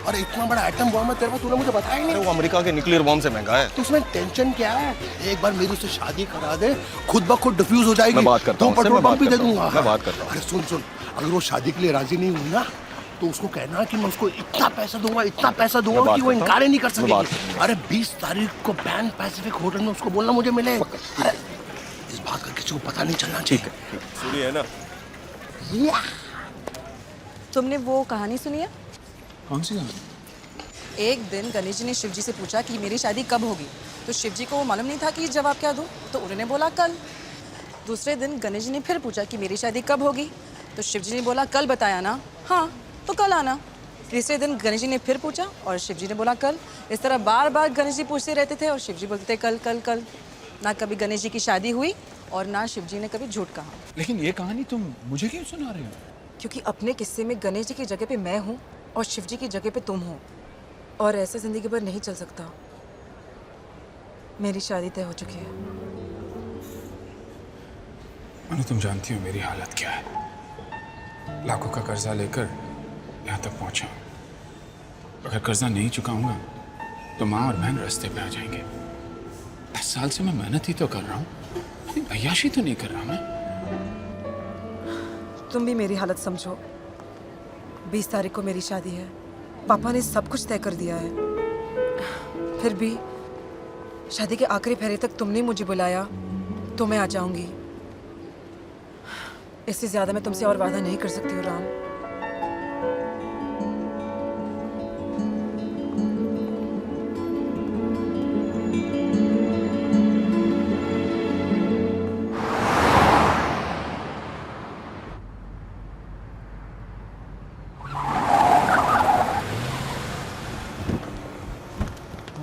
और इतना बड़ा एटम बॉम्ब है तेरे पास, तूने मुझे बताया ही नहीं। वो अमेरिका के न्यूक्लियर बॉम्ब से महंगा है। तो उसमें टेंशन क्या है? एक बार मेरी उससे शादी करा दे, खुद ब खुद डिफ्यूज हो जाएगी। मैं बात करता हूँ, पेट्रोल पंप भी दे दूंगा। मैं बात करता हूँ। अरे सुन, अगर वो शादी के लिए राजी नहीं हुई ना, तो उसको कहना कि मैं उसको इतना पैसा दूंगा कि वो इनकार ही नहीं कर सकेगी। अरे 20 तारीख को पैन पैसिफिक होटल में उसको बोलना मुझे मिले। अरे इस बात का किसी को पता नहीं चलना चाहिए। सुनी है ना? तुमने वो कहानी सुनी है? कौन सी कहानी? एक दिन गणेश जी ने शिव जी से पूछा कि मेरी शादी कब होगी, तो शिव जी को मालूम नहीं था कि जवाब क्या दूं, तो उन्होंने बोला कल। दूसरे दिन गणेश जी ने फिर पूछा कि मेरी शादी कब होगी, तो शिव जी ने बोला कल बताया ना, हाँ तो कल आना। तीसरे दिन गणेश जी ने फिर पूछा और शिव जी ने बोला कल। इस तरह बार बार गणेश जी पूछते रहते थे और शिव जी बोलते कल कल कल। ना कभी गणेश जी की शादी हुई और ना शिव जी ने कभी झूठ कहा। लेकिन ये कहानी तुम मुझे क्यों सुना रहे हो? क्योंकि अपने किस्से में गणेश जी की जगह पे मैं हूँ और शिव जी की जगह पे तुम हो, और ऐसे जिंदगी भर नहीं चल सकता। मेरी शादी तय हो चुकी है। मनु, तुम जानती हो मेरी हालत क्या है। लाखों का कर्जा लेकर यहाँ तक पहुंचा। अगर कर्जा नहीं चुकाऊंगा तो माँ और बहन रास्ते पे आ जाएंगे। 10 साल से मैं मेहनत ही तो कर रहा हूँ, अय्याशी तो नहीं कर रहा मैं। तुम भी मेरी हालत समझो। 20 तारीख को मेरी शादी है। पापा ने सब कुछ तय कर दिया है। फिर भी शादी के आखिरी फेरे तक तुमने मुझे बुलाया तो मैं आ जाऊंगी। इससे ज्यादा मैं तुमसे और वादा नहीं कर सकती हूँ राम।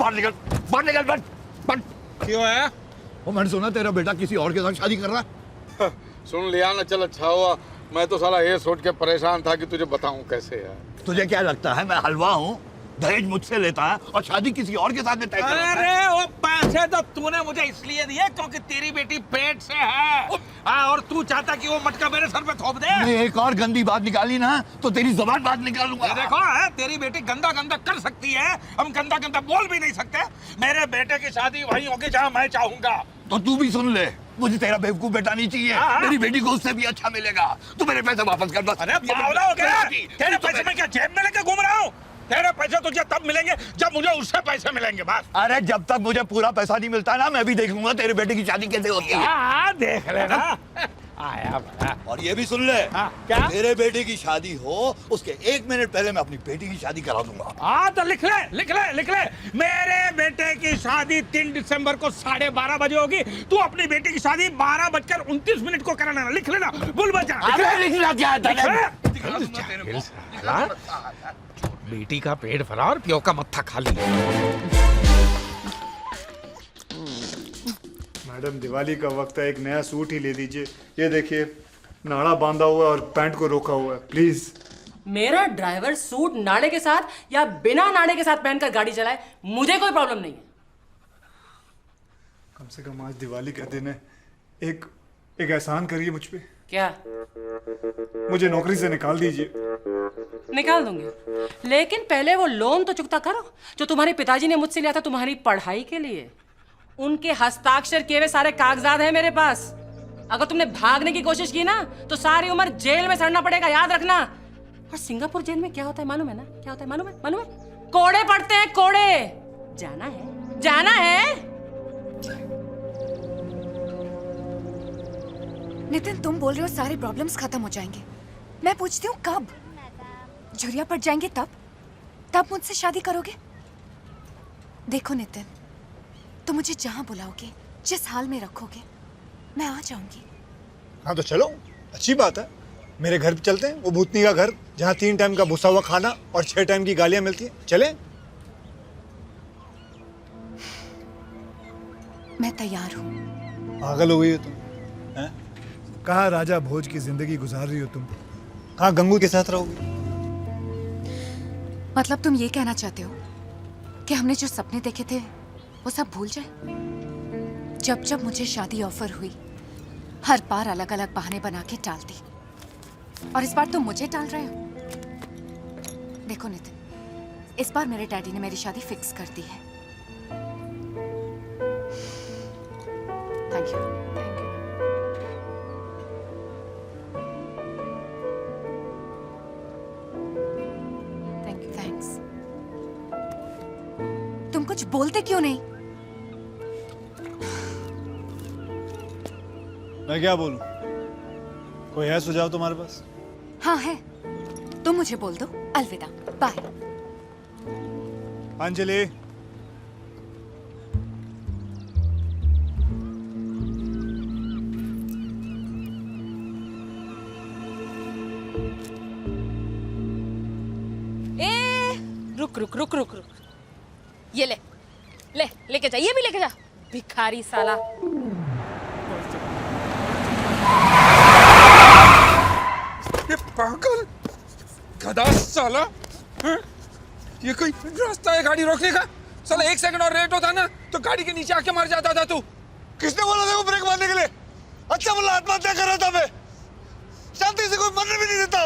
बाहर निकल बंद। क्यों है? वो मैंने सुना तेरा बेटा किसी और के साथ शादी कर रहा है। सुन लिया ना, चल अच्छा हुआ। मैं तो साला ये सोच के परेशान था कि तुझे बताऊं कैसे है। तुझे क्या लगता है मैं हलवा हूँ? दहेज मुझसे लेता है और शादी किसी और के साथ में तय कर रहा है। अरे वो पैसे तो तूने मुझे इसलिए दिए क्योंकि तेरी बेटी पेट से है। और तू चाहता कि वो मटका मेरे सर पे थोप दे। मैं एक और गंदी बात निकाली ना तो तेरी जुबान बात निकालूंगा। ये देखो है, तेरी बेटी गंदा गंदा कर सकती है, हम गंदा गंदा बोल भी नहीं सकते। मेरे बेटे की शादी वहीं होगी जहाँ मैं चाहूंगा। तो तू भी सुन ले, मुझे तेरा बेवकूफ बेटा नहीं चाहिए। मेरी बेटी को उससे भी अच्छा मिलेगा। तू मेरे पैसे वापस कर बस। अरे बावला हो गया? तेरे पैसे मैं क्या जेब में लेके घूम रहा हूँ? तेरे पैसे तुझे तब मिलेंगे जब मुझे उससे पैसे मिलेंगे बस। अरे जब तक मुझे पूरा पैसा नहीं मिलता ना, मैं भी देख लूंगा तेरे बेटे की शादी कैसे होती है। हाँ देख लेना। आया बड़ा। और ये भी सुन ले, क्या? मेरे बेटे की शादी हो उसके 1 मिनट पहले मैं अपनी बेटी की शादी करा दूंगा। हाँ तो लिख ले। मेरे बेटे की शादी 3 दिसंबर को 12:30 बजे होगी। तू अपनी बेटी की शादी 12:29 को कराना। लिख लेना, भूल मत जा। लिखना क्या है? बेटी का पेट भरा और प्यो का मत्था खाली। मैडम दिवाली का वक्त है, एक नया सूट ही ले दीजिए। ये देखिए नाड़ा बांधा हुआ है और पैंट को रोका हुआ है, प्लीज। मेरा ड्राइवर सूट नाड़े के साथ या बिना नाड़े के साथ पहनकर गाड़ी चलाए, मुझे कोई प्रॉब्लम नहीं है। कम से कम आज दिवाली का दिन है, एक एहसान करिए मुझ पे। क्या? मुझे नौकरी से निकाल दीजिए। निकाल दूंगी, लेकिन पहले वो लोन तो चुकता करो जो तुम्हारे पिताजी ने मुझसे लिया था तुम्हारी पढ़ाई के लिए। उनके हस्ताक्षर किए हुए सारे कागजात हैं मेरे पास। अगर तुमने भागने की कोशिश की ना तो सारी उम्र जेल में सड़ना पड़ेगा, याद रखना। और सिंगापुर जेल में क्या होता है मालूम है ना? क्या होता है मालूम है? कोड़े पड़ते हैं, कोड़े। जाना है। नितिन, तुम बोल रहे हो सारे प्रॉब्लम्स खत्म हो जाएंगे। मैं पूछती हूँ कब? झुरिया पड़ जाएंगे तब मुझसे शादी करोगे? देखो नितिन, तुम मुझे जहाँ बुलाओगे, जिस हाल में रखोगे, मैं आ जाऊंगी। हाँ तो चलो, अच्छी बात है। मेरे घर पे चलते हैं, वो भूतनी का घर जहाँ 3 टाइम का भुसा हुआ खाना और 6 टाइम की गालियां मिलती हैं। चले? मैं तैयार हूँ। पागल हो गई हो तुम? कहाँ राजा भोज की जिंदगी गुजार रही हो तुम? कहाँ गंगू के साथ रहोगी? मतलब तुम ये कहना चाहते हो कि हमने जो सपने देखे थे वो सब भूल जाए? जब मुझे शादी ऑफर हुई, हर बार अलग अलग बहाने बना के टाल दी, और इस बार तुम मुझे टाल रहे हो। देखो नितिन, इस बार मेरे डैडी ने मेरी शादी फिक्स कर दी है। Thank you. Thank you. Thanks. तुम कुछ बोलते क्यों नहीं? मैं क्या बोलूं? कोई है सुझाव तुम्हारे पास? हाँ है, तुम मुझे बोल दो अलविदा, बाय। अंजलि, रुक रुक रुक रुक रुक, ये ले ले, लेके जा, ये भी लेके जा, भिखारी साला। ये पागल गधा साला, हैं? ये कोई रास्ता है गाड़ी रोकने का? साला 1 सेकंड और लेट होता ना तो गाड़ी के नीचे आके मर जाता था तू। किसने बोला था वो ब्रेक मारने के लिए? अच्छा बोला, आत्महत्या कर रहा था मैं। शांति से कोई मरने भी नहीं देता।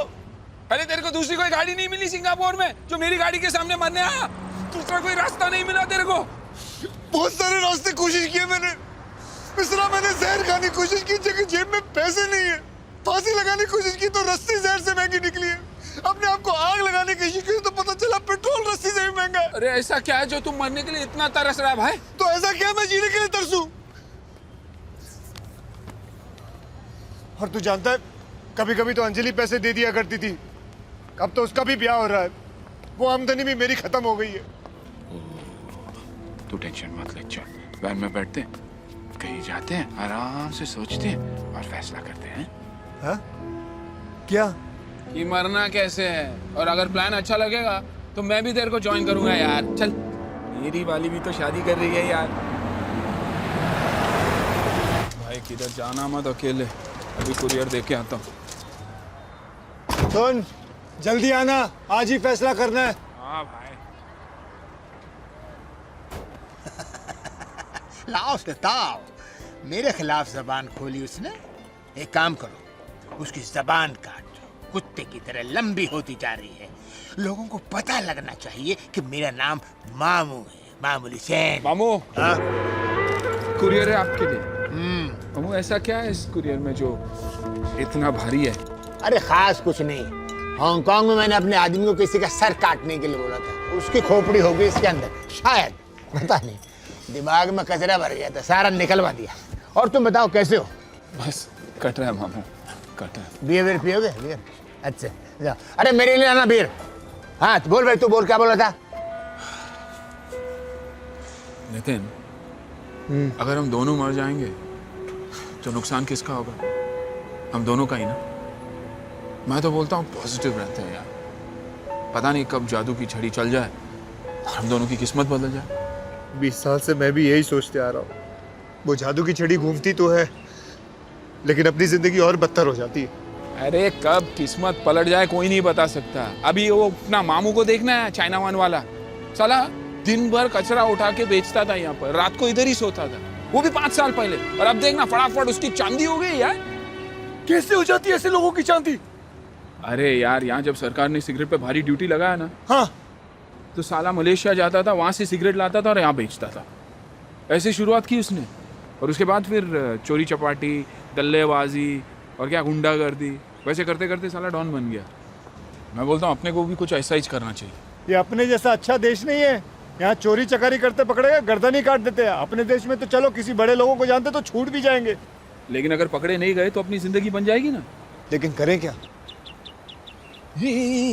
अरे तेरे को दूसरी कोई गाड़ी नहीं मिली सिंगापुर में जो मेरी गाड़ी के सामने मरने आया? दूसरा कोई रास्ता नहीं मिला तेरे को? बहुत सारे रास्ते कोशिश किए मैंने। मिश्रा, मैंने जहर खाने की कोशिश की, जबकि जेब में पैसे नहीं है। फांसी लगाने की कोशिश की तो रस्सी जहर से महंगी निकली है। अपने आप को आग लगाने की कोशिश की तो पता चला पेट्रोल रस्सी से भी महंगा है। अरे ऐसा क्या है जो तुम मरने के लिए इतना तरस रहा है भाई? तो ऐसा क्या मैं जीने के लिए तरसूं? और तू जानता है, कभी कभी तो अंजलि पैसे दे दिया करती थी। अब तो उसका भी ब्याह हो रहा है। वो आमदनी भी मेरी खत्म हो गई है। तू टेंशन मत ले, चल वैन में बैठते हैं, कहीं जाते हैं, आराम से सोचते हैं और फैसला करते हैं। हाँ? क्या? कि मरना कैसे है, और अगर प्लान अच्छा लगेगा तो मैं भी तेरे को ज्वाइन करूंगा यार। चल, मेरी वाली भी तो शादी कर रही है यार। भाई किधर जाना मत अकेले, अभी कुरियर देके के आता हूँ। सुन, जल्दी आना, आज ही फैसला करना है। हाँ भाई। लाओ बताओ, मेरे खिलाफ जबान खोली उसने। एक काम करो, उसकी जबान काट दो, कुत्ते की तरह लंबी होती जा रही है। लोगों को पता लगना चाहिए कि मेरा नाम मामू है, मामूली सैन। मामू, कुरियर है आपके लिए। मामू, ऐसा क्या है इस कुरियर में जो इतना भारी है? अरे खास कुछ नहीं, हांगकांग में मैंने अपने आदमी को किसी का सर काटने के लिए बोला था। उसकी खोपड़ी हो गई इसके अंदर, शायद, पता नहीं। दिमाग में कचरा भर गया था, सारा निकलवा दिया। और तुम बताओ कैसे हो? बस कट रहा है मामू, कट रहा है। बियर पियोगे? बियर? अच्छा जाओ। अरे मेरे लिए आना बियर। हाँ तो बोल भाई, तू बोल, क्या बोल रहा था? नितिन, अगर हम दोनों मर जाएंगे तो नुकसान किसका होगा? हम दोनों का ही ना। मैं तो बोलता हूँ पॉजिटिव रहते हैं यार। पता नहीं कब जादू की छड़ी चल जाए और हम दोनों की किस्मत बदल जाए। 20 साल से मैं भी यही सोचते आ रहा हूँ। वो जादू की छड़ी घूमती तो है, लेकिन अपनी जिंदगी और बदतर हो जाती है। अरे कब किस्मत पलट जाए कोई नहीं बता सकता। अभी वो अपना मामू को देखना है, चाइना वन वाला साला दिन भर कचरा उठा के बेचता था यहाँ पर, रात को इधर ही सोता था, वो भी 5 साल पहले। और अब देखना फटाफट उसकी चांदी हो गई यार। कैसे हो जाती है ऐसे लोगों की चांदी? अरे यार, यहाँ जब सरकार ने सिगरेट पे भारी ड्यूटी लगाया ना, हाँ, तो साला मलेशिया जाता था, वहां से सिगरेट लाता था और यहाँ बेचता था। ऐसे शुरुआत की उसने, और उसके बाद फिर चोरी चपाटी, दल्लेबाजी और क्या गुंडागर्दी, वैसे करते करते साला डॉन बन गया। मैं बोलता हूँ अपने को भी कुछ ऐसा ही करना चाहिए। ये अपने जैसा अच्छा देश नहीं है। यहाँ चोरी चकारी करते पकड़े गए गर्दन ही काट देते हैं। अपने देश में तो चलो किसी बड़े लोगों को जानते तो छूट भी जाएंगे, लेकिन अगर पकड़े नहीं गए तो अपनी जिंदगी बन जाएगी ना। लेकिन करें क्या? ये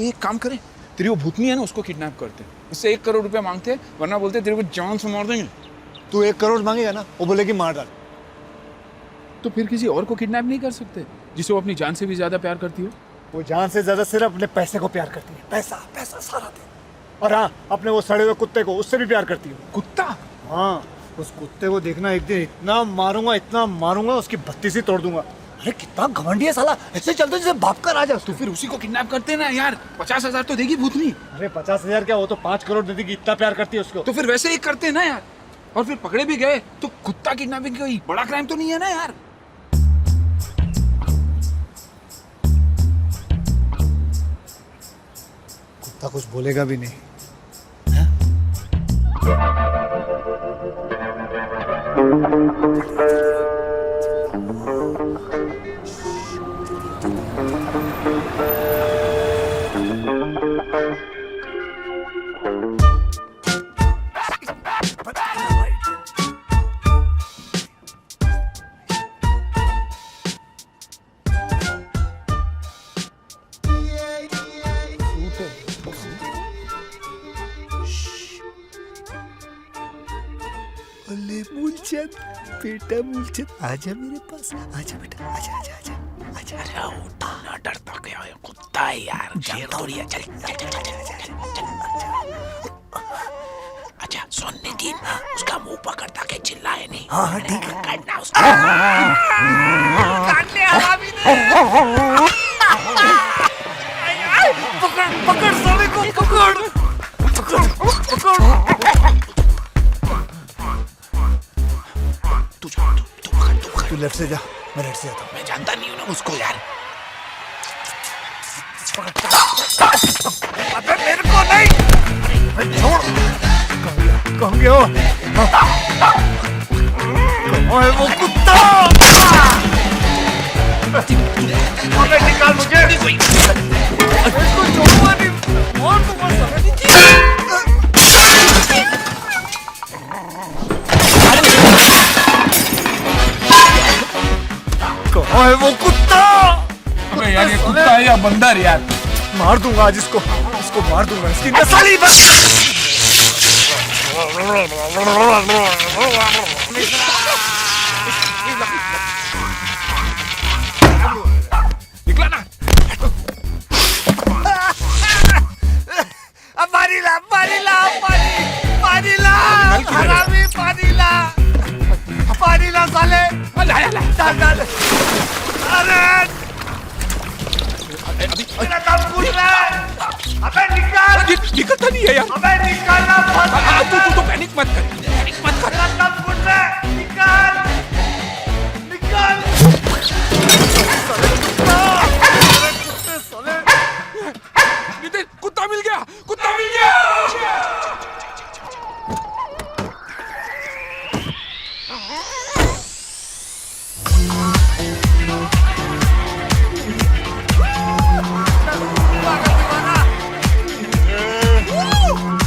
एक काम करें, तेरी वो भूतनी है ना, उसको किडनैप करते हैं, इससे 1 करोड़ रुपया मांगते हैं, वरना बोलते हैं तेरे को जान से मार देंगे। तू 1 करोड़ मांगेगा ना, वो बोलेगी मार डाल। तो फिर किसी और को किडनैप नहीं कर सकते जिसे वो अपनी जान से भी ज्यादा प्यार करती हो? वो जान से ज्यादा सिर्फ अपने पैसे को प्यार करती है। पैसा पैसा सारा दिन। और हाँ, अपने वो सड़े हुए कुत्ते को, उससे भी प्यार करती है। कुत्ता? हाँ, उस कुत्ते को देखना, एक दिन इतना मारूंगा उसकी बत्ती से तोड़ दूंगा। अरे कितना घमंडी है साला, ऐसे चलते जैसे बाप का राजा। तो फिर उसी को किडनैप करते ना यार, 50,000 तो देगी भूतनी। अरे 50,000 क्या, वो तो 5 करोड़ दे देगी, इतना प्यार करती है उसको। तो फिर वैसे ही करते ना यार। और फिर पकड़े भी गए तो कुत्ता किडनैपिंग कोई बड़ा क्राइम तो नहीं है ना यार। कुत्ता कुछ बोलेगा भी नहीं, अरे मूलचंद, बेटा मूलचंद, आजा मेरे पास, आजा बेटा, आजा आजा आजा आजा। अरे उठा ना, डरता क्या है, कुत्ता है यार, शेर थोड़ी है। चल चल चल चल चल अच्छा सुन नितिन, उसका मुंह पकड़ता के चिल्लाए नहीं। हाँ ठीक है, काटना उसको, काटने हरामी ने। पकड़ पकड़ साले को, पकड़ पकड़ पकड़। तू लेफ्ट से जा, मैं राइट से जाता हूँ। मैं जानता नहीं हूँ ना उसको यार। अबे मेरे को नहीं, अबे छोड़। कहाँ गया? कहाँ है वो कुत्ता? अबे निकाल मुझे। इसको छोड़वा नहीं, और दूंगा साला। कहाँ है वो कुत्ता? अबे यार ये कुत्ता है या बंदर यार? मार दूंगा आज इसको, इसको मार दूंगा, इसकी नस्ल ही बस। निकला ना। अब पानी ला, पानी ला, पानी पानी ला, हरामी, पानी ला, पानी ला साले। डाल डाल। अरे मेरा काम पूछ रहा है। अबे निकाल। निकलता नहीं है यार। अबे निकालना मत। तू पैनिक मत कर, पैनिक मत कर। मेरा काम पूछ रहा है। निकाल निकाल। नितिन, कुत्ता मिल गया, कुत्ता मिल गया।